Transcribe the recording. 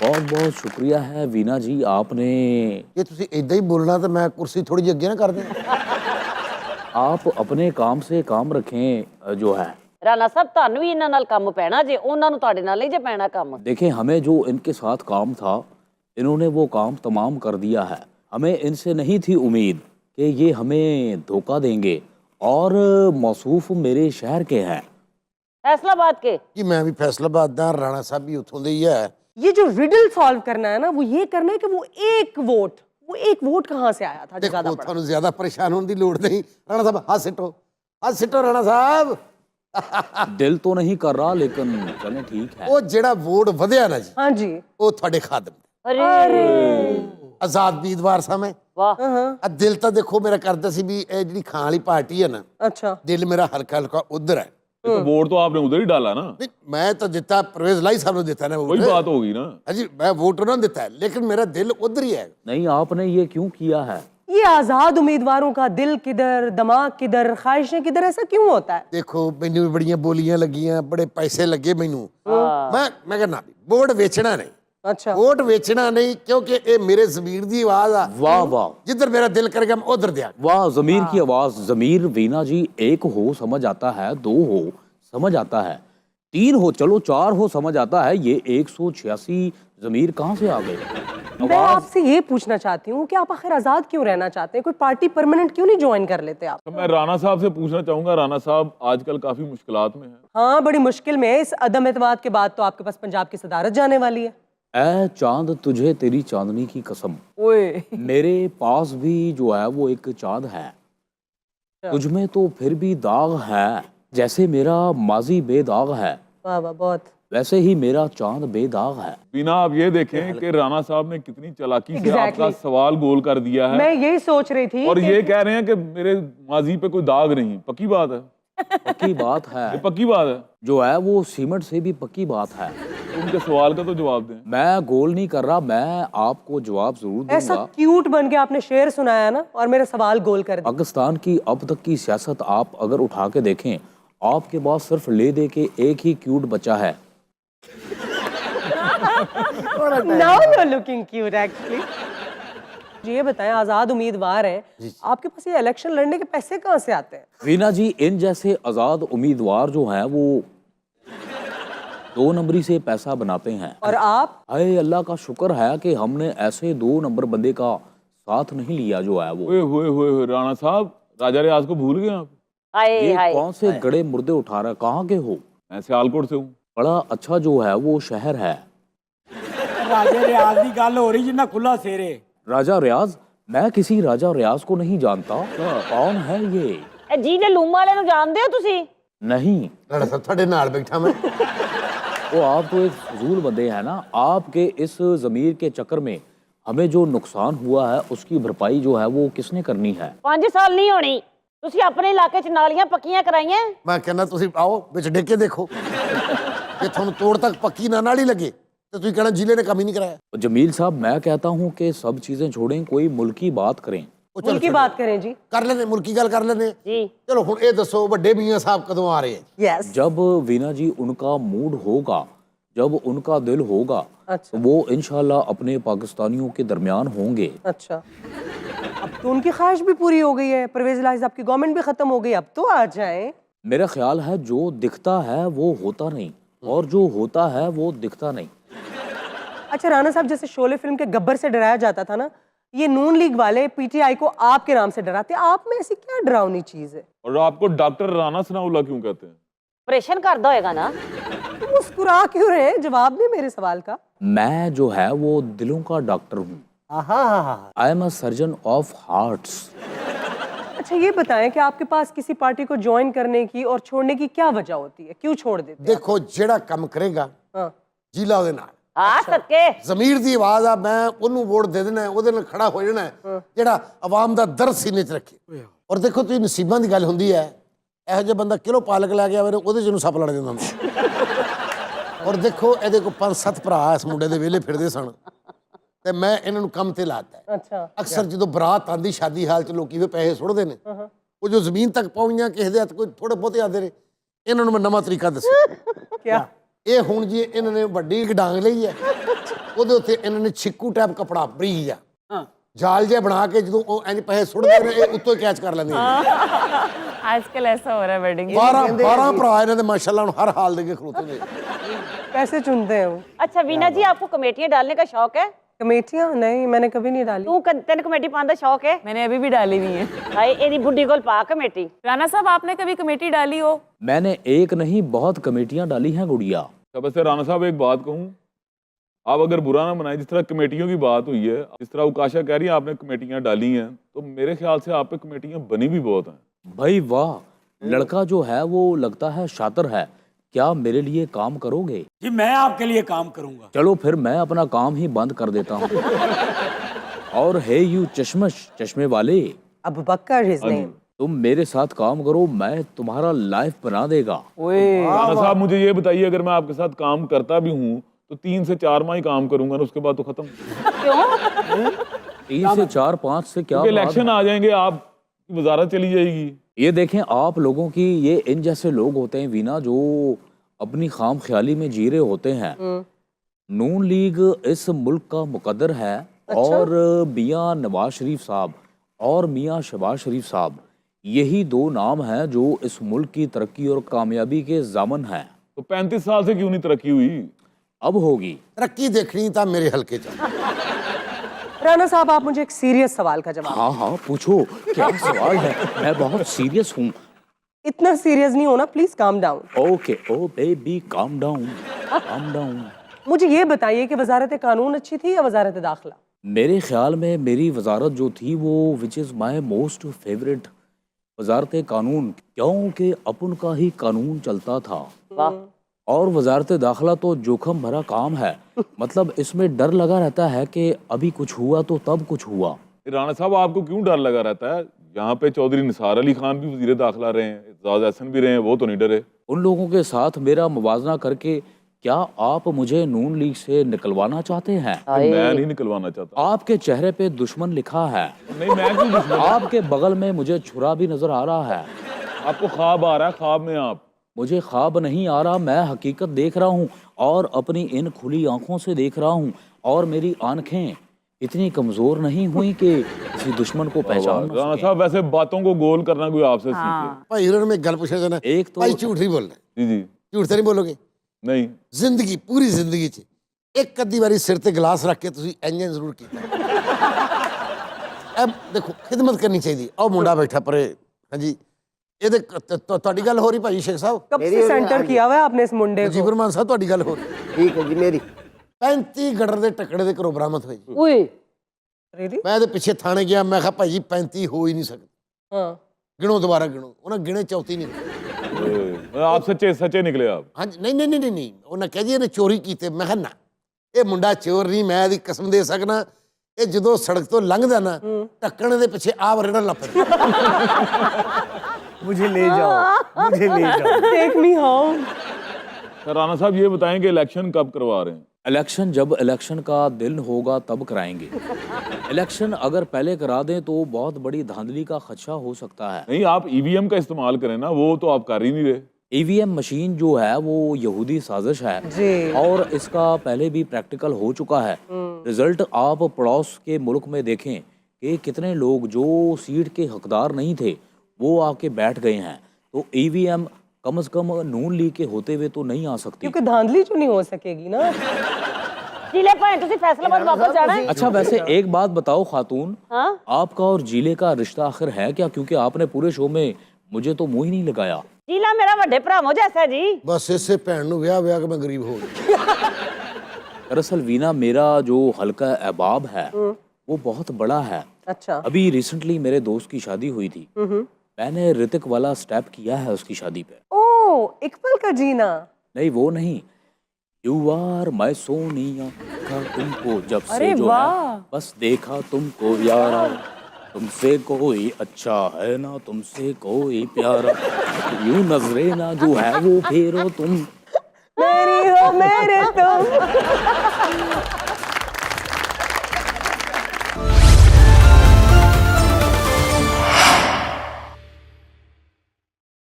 बहुत बहुत शुक्रिया है वीना जी, आपने ये तुसी इदा ही बोलना तो मैं कुर्सी थोड़ी जी अगे ना कर दें। आप अपने काम से काम रखें जो है। राणा साहब ਤੁਹਾਨੂੰ ਵੀ ਇਹਨਾਂ ਨਾਲ ਕੰਮ ਪੈਣਾ ਜੇ ਉਹਨਾਂ ਨੂੰ ਤੁਹਾਡੇ ਨਾਲ ਹੀ ਜੇ ਪੈਣਾ ਕੰਮ। देखें, हमें जो इनके साथ काम था, इन्होंने वो काम तमाम कर दिया है। हमें इनसे नहीं थी उम्मीद कि ये हमें धोखा देंगे, और मौसूफ मेरे शहर के हैं। फैसलाबाद के कि मैं भी फैसलाबाद दा, राणा साहब भी उतों दे ही है। ये जो रिडल सॉल्व करना है ना, वो ये करना है कि वो एक वोट कहाँ से आया था जो ज्यादा देखो बड़ा? थानू ज्यादा परेशान होने की लोड़ नहीं। राणा साहब हाथ सिटो राणा साहब। दिल तो नहीं कर रहा, लेकिन चलें ठीक है। वो जेड़ा वोट वधिया ना जी, हाँ जी। वो थोड़े खादम अरे आजाद उम्मीदवार सा मैं। वाह आ दिल तो देखो मेरा करता सी भी ए जिहड़ी खान वाली पार्टी है ना, अच्छा, दिल मेरा हल्का हल्का उधर है। तो वोट तो आपने उधर ही डाला ना, नहीं, मैं तो दिता परवेज लाई साहब ने दिता ना वोट। वही बात होगी ना। हाँ जी, मैं वोट उन्होंने दिता है, लेकिन मेरा दिल उधर ही है। नहीं, आपने ये क्यों किया है? ये आजाद उम्मीदवारों का दिल किधर, दिमाग किधर, ख्वाहिशें किधर, ऐसा क्यों होता है? देखो मैनू भी बड़ियां बोलियां लगियां, बड़े पैसे लगे मैनू। मैं कहना वोट वेचना नहीं, अच्छा, वोट वेचना नहीं, क्योंकि ये मेरे ज़मीर दी आवाज आ। वाह वाह जिधर मेरा दिल करेगा मैं उधर दिया। वाह, जमीर की आवाज। जमीर वीना जी, एक हो समझ आता है, दो हो समझ आता है, तीन हो चलो, चार हो समझ आता है, ये 186 जमीर कहाँ से आ गए? मैं आपसे ये पूछना चाहती हूँ कि आप आखिर आजाद क्यों रहना चाहते हैं? कोई पार्टी परमानेंट क्यों नहीं ज्वाइन कर लेते आप? तो मैं राणा साहब से पूछना चाहूंगा, राणा साहब आजकल काफी मुश्किलात में हैं। हाँ, बड़ी मुश्किल में है। इस अदम एतमाद के बाद तो आपके पास पंजाब की सदारत जाने वाली है। ऐ चांद तुझे तेरी चांदनी की कसम, ओए, मेरे पास भी जो है वो एक चांद है, तुझ में तो फिर भी दाग है। जैसे मेरा माजी बेदाग है, वाह वाह, बहुत। वैसे ही मेरा चांद बेदाग है। बिना आप ये देखें कि राणा साहब ने कितनी चालाकी से Exactly. आपका सवाल गोल कर दिया है, मैं यही सोच रही थी और कि ये कह रहे हैं कि मेरे माजी पे कोई दाग नहीं। पक्की बात है, पक्की बात ये है, पक्की बात है। जो है वो सीमेंट से भी पक्की बात है। तो उनके सवाल का तो जवाब दें। मैं गोल नहीं कर रहा, मैं आपको जवाब जरूर ऐसा दूंगा। क्यूट बन के आपने शेर सुनाया ना, और मेरा सवाल गोल कर दिया। पाकिस्तान की अब तक की सियासत आप अगर उठा के देखें, आपके पास सिर्फ ले दे के एक ही क्यूट बचा है। Now you're looking cute actually. ये बताएं, आजाद उम्मीदवार हैं, आपके पास ये इलेक्शन लड़ने के पैसे कहाँ से आते हैं? वीना जी, इन जैसे आजाद उम्मीदवार जो हैं वो 2 नंबरी से पैसा बनाते हैं। और आप? हाय अल्लाह का शुक्र है कि हमने ऐसे 2 नंबर बंदे का साथ नहीं लिया जो है वो। ओए होए होए होए, राणा साहब राजा रियाज को भूल गए आप? हाय ये हाय कौन से गड़े मुर्दे उठा रहा है? कहाँ के हो? मैं सियालकोट से हूँ। बड़ा अच्छा जो है वो शहर है। राजे रियाज की गल हो रही जिन्ना खुला सेरे। राजा रियाज? मैं किसी राजा रियाज को नहीं जानता। कौन है ये? ਇਹ ਜੀ ਦੇ ਲੂਮ ਵਾਲੇ ਨੂੰ ਜਾਣਦੇ ਹੋ ਤੁਸੀਂ? नहीं, राणा साहब थोड़े नाल बैठा मैं। वो आप तो एक फजूल बंदे हैं ना। आपके इस जमीर के चक्कर में हमें जो नुकसान हुआ है उसकी भरपाई जो है वो किसने करनी है? 5 साल नहीं ਹੋਣੀ। ਤੁਸੀਂ ਆਪਣੇ ਇਲਾਕੇ 'ਚ ਨਾਲੀਆਂ ਪੱਕੀਆਂ ਕਰਾਈਆਂ। मैं कहना तुसी आओ विच डिग के देखो, कि थानू तोड़ तक पक्की ना नाली लगे तो तुसी कहना जिले ने काम ही नहीं कराया। जमील साहब, मैं कहता हूँ कि सब चीजें छोड़ें, कोई मुल्की बात करें। वो चलो उनकी छोड़ो। बात करें जी। कर लेने मुल्की गल कर लेने। जी चलो हुण ये दसो वड्डे मियां साहब कदों आ रहे हैं? यस। जब वीना जी उनका मूड होगा, जब उनका दिल होगा, अच्छा तो वो इंशाल्लाह अपने पाकिस्तानियों के दरमियान होंगे। अच्छा, अब तो उनकी ख्वाहिश भी पूरी हो गई है, परवेज इलाही साहब की गवर्नमेंट भी खत्म हो गई, अब तो आ जाएं। मेरा ख्याल है जो दिखता है वो होता नहीं, और जो होता है वो दिखता नहीं। अच्छा राणा साहब, जैसे शोले फिल्म के गब्बर से डराया जाता था ना, ये नून लीग वाले पीटीआई को आपके नाम से डराते हैं। आप में ऐसी क्या डरावनी चीज है? और आपको डॉक्टर राणा सनाउल्लाह क्यों कहते हैं? ਆਪਰੇਸ਼ਨ ਕਰਦਾ ਹੋਏਗਾ ना। तो मुस्कुरा क्यों रहे हैं? जवाब दें मेरे सवाल का। मैं जो है वो दिलों का डॉक्टर हूँ। I am a surgeon of hearts. अच्छा ये बताएं कि आपके पास किसी पार्टी को ज्वाइन करने की और छोड़ने की क्या वजह होती है? क्यों छोड़ देते हैं? देखो जेड़ा काम करेगा हाँ। जिला ਉਹਦੇ ਨਾਲ ਆ ਸਕੇ ਜ਼ਮੀਰ ਦੀ ਆਵਾਜ਼ ਆ, ਮੈਂ ਉਹਨੂੰ ਵੋਟ ਦੇ ਦੇਣਾ, ਉਹਦੇ ਨਾਲ ਖੜਾ ਹੋ ਜਾਣਾ, ਜਿਹੜਾ ਆਵਾਮ ਦਾ ਦਰਦ ਸੀਨੇ 'ਚ ਰੱਖੇ। ਔਰ ਦੇਖੋ ਤੁਸੀਂ ਨਸੀਬਾਂ ਦੀ ਗੱਲ ਹੁੰਦੀ ਹੈ, ਇਹੋ ਜਿਹਾ ਬੰਦਾ ਕਿਲੋ ਪਾਲਕ ਲੈ ਗਿਆ ਵੇ, ਉਹਦੇ 'ਚ ਨੂੰ ਸੱਪ ਲੜ ਜਾਂਦਾ ਹੁੰਦਾ। ਔਰ ਦੇਖੋ ਇਹਦੇ ਕੋਲ 5-7 ਭਰਾ ਇਸ ਮੁੰਡੇ ਦੇ ਵਿਹਲੇ ਫਿਰਦੇ ਸਨ, ਤੇ ਮੈਂ ਇਹਨਾਂ ਨੂੰ ਕੰਮ ਤੇ ਲਾਤਾ। अच्छा ਅਕਸਰ ਜਦੋਂ ਬਰਾਤ ਆਂਦੀ ਸ਼ਾਦੀ ਹਾਲ 'ਚ ਲੋਕੀ ਵੀ ਪੈਸੇ ਸੁੱਟਦੇ ਨੇ, ਉਹ ਜੋ ਜ਼ਮੀਨ ਤੱਕ ਪਹੁੰਚੀਆਂ ਕਿਸੇ ਦੇ ਹੱਥ ਕੋਈ ਥੋੜੇ ਬਹੁਤੇ ਆਉਂਦੇ ਨੇ, ਇਹਨਾਂ ਨੂੰ ਮੈਂ ਨਵਾਂ ਤਰੀਕਾ ਦੱਸਿਆ। क्या? ਇਹ ਹੁਣ ਜੀ ਇਹਨਾਂ ਨੇ ਵੱਡੀ ਇੱਕ ਡਾਂਗ ਲਈ ਹੈ, ਉਹਦੇ ਉੱਤੇ ਇਹਨਾਂ ਨੇ ਛਿੱਕੂ ਟਾਈਪ ਕਪੜਾ ਬਰੀਕ ਜਿਹਾ ਹਾਂ ਜਾਲ ਜਿਹਾ ਬਣਾ ਕੇ ਜਦੋਂ ਉਹ ਇੰਜ ਪੈਸੇ ਸੁੱਟਦੇ ਨੇ ਇਹ ਉੱਤੋਂ ਕੈਚ ਕਰ ਲੈਂਦੇ ਨੇ। आजकल ऐसा हो रहा है वेडिंग 12 ਭਰਾ ਇਹਨਾਂ ਦੇ ਮਾਸ਼ਾਅੱਲਾ ਹੁਣ ਹਰ ਹਾਲ ਦੇ ਕੇ ਖਲੋਤੇ ਨੇ। कैसे चुनते हैं वो? अच्छा वीना जी, आपको कमेटियां डालने का शौक है? कमेटियाँ नहीं, मैंने कभी नहीं डाली। तेन कमेटी पाने का शौक है? मैंने अभी भी डाली हुई है। हाय एदी बुड्ढी कोल पा कमेटी। राणा साहब आपने कभी कमेटी डाली हो? मैंने एक नहीं बहुत कमेटियां डाली हैं गुड़िया। अब वैसे राणा साहब एक बात कहूँ, आप अगर बुरा ना मनाए, जिस तरह कमेटियों की बात हुई है, जिस तरह उकाशा कह रही है आपने कमेटियां डाली हैं, तो मेरे ख्याल से आप पे कमेटियां बनी भी बहुत हैं। भाई वाह, लड़का जो है वो लगता है शातिर है। क्या मेरे लिए काम करोगे? जी मैं आपके लिए काम करूंगा। चलो फिर मैं अपना काम ही बंद कर देता हूँ। और हे यू चश्मश, चश्मे वाले, अब बकर हिज नेम। तुम मेरे साथ काम करो, मैं तुम्हारा लाइफ बना देगा। राणा साहब मुझे ये बताइए, अगर मैं आपके साथ काम करता भी हूँ तो 3 से 4 माह ही काम करूंगा ना, उसके बाद तो खत्म। 3 से 4 5 से क्या क्योंकि बात इलेक्शन है? आ जाएंगे, आपकी वजारत चली जाएगी। ये देखें आप लोगों की, ये इन जैसे लोग होते हैं वीना जो अपनी खाम ख्याली में जी रहे होते हैं। नून लीग इस मुल्क का मुकद्दर है। और मियाँ नवाज शरीफ साहब और मियाँ शहबाज शरीफ साहब, यही 2 नाम हैं जो इस मुल्क की तरक्की और कामयाबी के जामन हैं। तो 35 साल से क्यों नहीं तरक्की हुई? अब होगी। ਤਰੱਕੀ ਦੇਖਣੀ ਤਾਂ ਮੇਰੇ ਹਲਕੇ 'ਚ। राणा साहब आप मुझे एक सीरियस सवाल का जवाब। हाँ हाँ पूछो, क्या सवाल है? मैं बहुत सीरियस हूँ। इतना सीरियस नहीं होना, please calm down. Okay oh baby calm down, calm down. मुझे ये बताइए कि वजारत कानून अच्छी थी या वजारत दाखिला? मेरे ख्याल में मेरी वजारत जो थी वो which is my most favourite वजारत कानून, क्योंकि अपन का ही कानून चलता था। वाह। और वजारत दाखिला तो जोखम भरा काम है। मतलब इसमें डर लगा रहता है कि अभी कुछ हुआ तो तब कुछ हुआ। राणा साहब आपको क्यों डर लगा रहता है? यहाँ पे चौधरी निसार अली खान भी वजीर दाखिला रहे हैं, एजाज एहसन भी रहे हैं, वो तो नहीं डरे। उन लोगों के साथ मेरा मुवाजना करके क्या आप मुझे नून लीग से निकलवाना चाहते हैं? मैं नहीं निकलवाना चाहता। आपके चेहरे पे दुश्मन लिखा है। नहीं, मैं क्यों दुश्मन? आपके बगल में मुझे छुरा भी नजर आ रहा है। आपको ख्वाब आ रहा है, ख्वाब में आप। मुझे ख्वाब नहीं आ रहा, मैं हकीकत देख रहा हूँ और अपनी इन खुली आंखों से देख रहा हूँ। और मेरी आंखें इतनी कमजोर नहीं हुई कि किसी दुश्मन को पहचान ना राणा सके। साहब वैसे बातों को गोल करना कोई आपसे सीखे। ਭਾਈ ਉਹਨਾਂ ਨੂੰ ਇੱਕ ਗੱਲ ਪੁੱਛਿਆ ਜਾਣਾ, एक तो ਭਾਈ ਝੂਠ ਨਹੀਂ ਬੋਲਣਾ। जी जी ਝੂਠ ਤਾਂ ਨਹੀਂ ਬੋਲੋਗੇ? नहीं। ਜ਼ਿੰਦਗੀ, ਪੂਰੀ ਜ਼ਿੰਦਗੀ 'ਚ ਇੱਕ ਅੱਧੀ ਵਾਰੀ ਸਿਰ ਤੇ ਗਲਾਸ ਰੱਖ ਕੇ ਤੁਸੀਂ ਇੰਜ ਜ਼ਰੂਰ ਕੀਤਾ। ਇਹ ਦੇਖੋ ਖਿਦਮਤ ਕਰਨੀ ਚਾਹੀਦੀ। ਉਹ ਮੁੰਡਾ ਬੈਠਾ ਪਰੇ, ਹਾਂਜੀ ਇਹਦੇ ਤੁਹਾਡੀ ਗੱਲ ਹੋ ਰਹੀ ਭਾਈ ਸ਼ੇਖ ਸਾਹਿਬ? कब से सेंटर किया हुआ है आपने इस मुंडे को? ਮੁਜੀਬ ਰਹਿਮਾਨ ਸਾਹਿਬ ਤੁਹਾਡੀ ਗੱਲ ਹੋ ਰਹੀ? ठीक है जी मेरी 35 ਗੜਰ ਦੇ ਟੱਕੜੇ ਦੇ ਘਰੋਂ ਬਰਾਮਦ ਹੋਏ ਜੀ। ओए Really? ਮੈਂ ਇਹਦੇ ਪਿੱਛੇ ਥਾਣੇ ਗਿਆ, ਮੈਂ ਕਿਹਾ ਭਾਈ ਜੀ 35 ਹੋ ਹੀ ਨਹੀਂ ਸਕਦੇ, हाँ। ਗਿਣੋ ਦੁਬਾਰਾ ਗਿਣੋ। ਉਹਨਾਂ ਗਿਣੇ 34 ਨਹੀਂ। आप सच्चे सच्चे निकले आप। ਹਾਂਜੀ ਨਹੀਂ ਨਹੀਂ ਨਹੀਂ ਨਹੀਂ, ਉਹਨਾਂ ਕਹਿ ਜੀ ਇਹਨੇ ਚੋਰੀ ਕੀਤੇ। ਮੈਂ ਕਿਹਾ ਨਾ, ਇਹ ਮੁੰਡਾ ਚੋਰ ਨਹੀਂ, ਮੈਂ ਇਹਦੀ ਕਸਮ ਦੇ ਸਕਣਾ। ਇਹ ਜਦੋਂ ਸੜਕ ਤੋਂ ਲੰਘਦਾ ਨਾ, ਢੱਕਣ ਦੇ ਪਿੱਛੇ ਆਪ ਰੇੜਨ ਲੱਗ ਪੈਂਦਾ। मुझे ले जाओ, मुझे ले जाओ। Take me home। राणा साहब ये बताएं कि इलेक्शन कब करवा रहे हैं? इलेक्शन जब इलेक्शन का दिन होगा तब कराएंगे। इलेक्शन अगर पहले करा दें तो बहुत बड़ी धांधली का खदशा हो सकता है। नहीं, आप ईवीएम का इस्तेमाल करें ना, वो तो आप कर ही नहीं रहे। ईवीएम मशीन जो है वो यहूदी साजिश है जी। और इसका पहले भी प्रैक्टिकल हो चुका है। रिजल्ट आप पड़ोस के मुल्क में देखें कि कितने लोग जो सीट के हकदार नहीं थे वो आके बैठ गए हैं। तो ईवीएम कम से कम नून लीग के होते हुए तो नहीं आ सकती। क्योंकि धांधली जो नहीं हो सकेगी ना। जिले भाई तुसी फैसलाबाद वापस जाना है? अच्छा वैसे एक बात बताओ खातून, हाँ? आपका और जिले का रिश्ता आखिर है क्या? क्योंकि आपने पूरे शो में मुझे तो मुंह ही नहीं लगाया। जिला मेरा वड्डे भरावो जैसा है जी। बस इससे भैन ਨੂੰ ਵਿਆਹ ਵਿਆਹ ਕੇ मैं गरीब हो गया। दरअसल वीना मेरा जो हल्का अहबाब है वो बहुत बड़ा है। अच्छा। अभी रिसेंटली मेरे दोस्त की शादी हुई थी, मैंने ऋतिक वाला स्टेप किया है उसकी शादी पे। ओ, एक पल का जीना। नहीं वो नहीं, यू आर माई सोनिया, देखा तुमको जब से अरे जो है वाह। बस देखा तुमको यारा, तुमसे कोई अच्छा है ना तुमसे कोई प्यारा, यूं नजरे ना जो है वो फेरो तुम। मेरी हो मेरे तुम।